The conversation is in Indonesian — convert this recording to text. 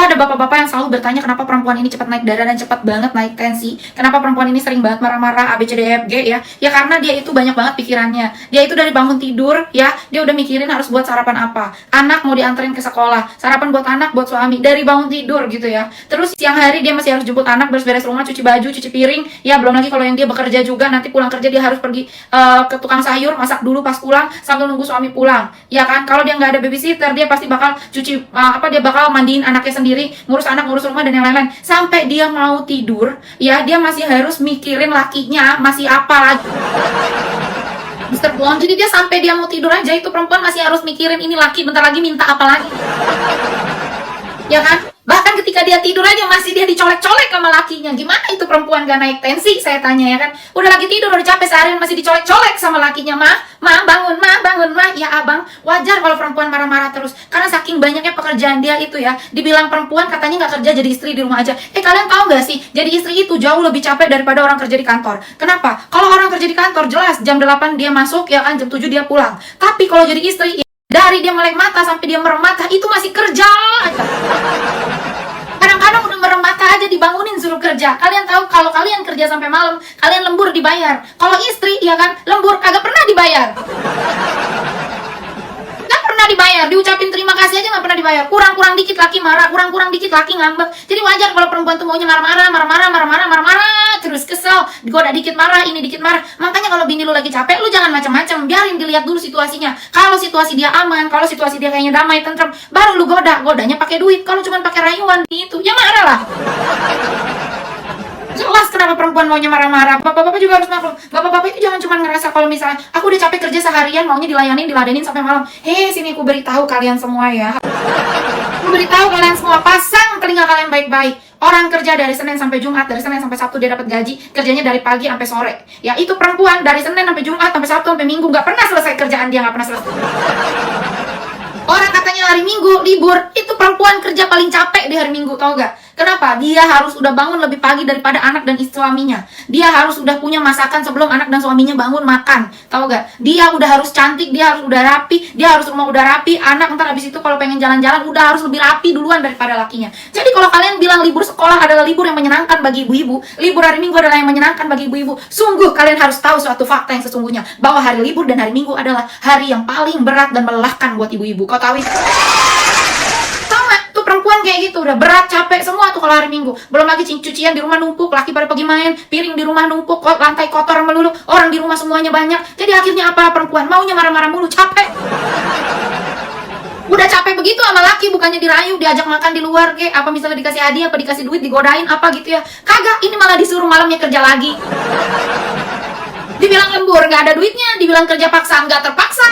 ada bapak-bapak yang selalu bertanya kenapa perempuan ini cepat naik darah dan cepat banget naik tensi. Kenapa perempuan ini sering banget marah-marah, A, B, C, D, E, F, G ya. Ya karena dia itu banyak banget pikirannya. Dia itu dari bangun tidur ya, dia udah mikirin harus buat sarapan apa. Anak mau dianterin ke sekolah, sarapan buat anak, buat suami. Dari bangun tidur gitu ya. Terus siang hari dia masih harus jemput anak, beres-beres rumah, cuci baju, cuci piring. Ya belum lagi kalau yang dia bekerja juga, nanti pulang kerja dia harus pergi ke tukang sayur, masak dulu pas pulang sambil nunggu suami pulang. Ya kan, kalau dia nggak ada babysitter, dia pasti bakal cuci dia bakal mandiin anaknya sendiri, ngurus anak, ngurus rumah dan yang lain-lain. Sampai dia mau tidur, ya dia masih harus mikirin lakinya masih apa lagi. Mr. Blonde, jadi dia sampai dia mau tidur aja itu perempuan masih harus mikirin ini laki bentar lagi minta apa lagi. Ya kan? Bahkan ketika dia tidur aja masih dia dicolek-colek sama lakinya. Gimana itu perempuan gak naik tensi, saya tanya ya kan. Udah lagi tidur, udah capek seharian masih dicolek-colek sama lakinya. Ma, bangun, ma. Ya abang, wajar kalau perempuan marah-marah terus. Karena saking banyaknya pekerjaan dia itu ya. Dibilang perempuan katanya gak kerja, jadi istri di rumah aja. Kalian tahu gak sih, jadi istri itu jauh lebih capek daripada orang kerja di kantor. Kenapa? Kalau orang kerja di kantor jelas jam 8 dia masuk, ya kan, jam 7 dia pulang. Tapi kalau jadi istri, dari dia melek mata sampai dia merem mata, itu masih kerja aja. Kadang-kadang udah merem mata aja dibangunin suruh kerja. Kalian tahu kalau kalian kerja sampai malam, kalian lembur dibayar. Kalau istri, ya kan, lembur kagak pernah dibayar. Gak pernah dibayar, diucapin terima kasih aja gak pernah dibayar. Kurang-kurang dikit laki marah, kurang-kurang dikit laki ngambek. Jadi wajar kalau perempuan tuh maunya marah-marah, terus kesel, digoda dikit marah, ini dikit marah. Makanya kalau bini lu lagi capek, lu jangan macam-macam, biarin dilihat dulu situasinya. Kalau situasi dia aman, kalau situasi dia kayaknya damai, tentrem, baru lu godanya pakai duit. Kalau cuma pakai rayuan itu, ya marah lah. Jelas kenapa perempuan maunya marah-marah. Bapak-bapak juga harus maklum. Bapak-bapak itu jangan cuma ngerasa kalau misalnya aku udah capek kerja seharian maunya diladenin sampai malam. Sini aku beritahu kalian semua ya. Aku beritahu kalian semua, pasang telinga kalian baik-baik. Orang kerja dari Senin sampai Jumat, dari Senin sampai Sabtu dia dapat gaji, kerjanya dari pagi sampai sore. Ya itu perempuan dari Senin sampai Jumat, sampai Sabtu, sampai Minggu nggak pernah selesai kerjaan dia, nggak pernah selesai. Orang katanya hari Minggu libur, itu perempuan kerja paling capek di hari Minggu, tau gak? Kenapa? Dia harus udah bangun lebih pagi daripada anak dan istri suaminya. Dia harus udah punya masakan sebelum anak dan suaminya bangun makan, tau gak? Dia udah harus cantik, dia harus udah rapi, dia harus rumah udah rapi. Anak ntar abis itu kalau pengen jalan-jalan udah harus lebih rapi duluan daripada lakinya. Jadi kalau kalian bilang libur sekolah adalah libur yang menyenangkan bagi ibu-ibu, libur hari Minggu adalah yang menyenangkan bagi ibu-ibu, sungguh kalian harus tahu suatu fakta yang sesungguhnya, bahwa hari libur dan hari Minggu adalah hari yang paling berat dan melelahkan buat ibu-ibu. Kau tahu itu? Perempuan kayak gitu udah berat, capek semua tuh kalau hari Minggu. Belum lagi cucian di rumah numpuk, laki pada pergi main, piring di rumah numpuk, lantai kotor melulu, orang di rumah semuanya banyak. Jadi akhirnya apa? Perempuan maunya marah-marah mulu, capek. Udah capek begitu sama laki, bukannya dirayu, diajak makan di luar apa misalnya dikasih hadiah, apa dikasih duit, digodain apa gitu ya. Kagak, ini malah disuruh malamnya kerja lagi. Dibilang lembur, gak ada duitnya, dibilang kerja paksa, gak terpaksa.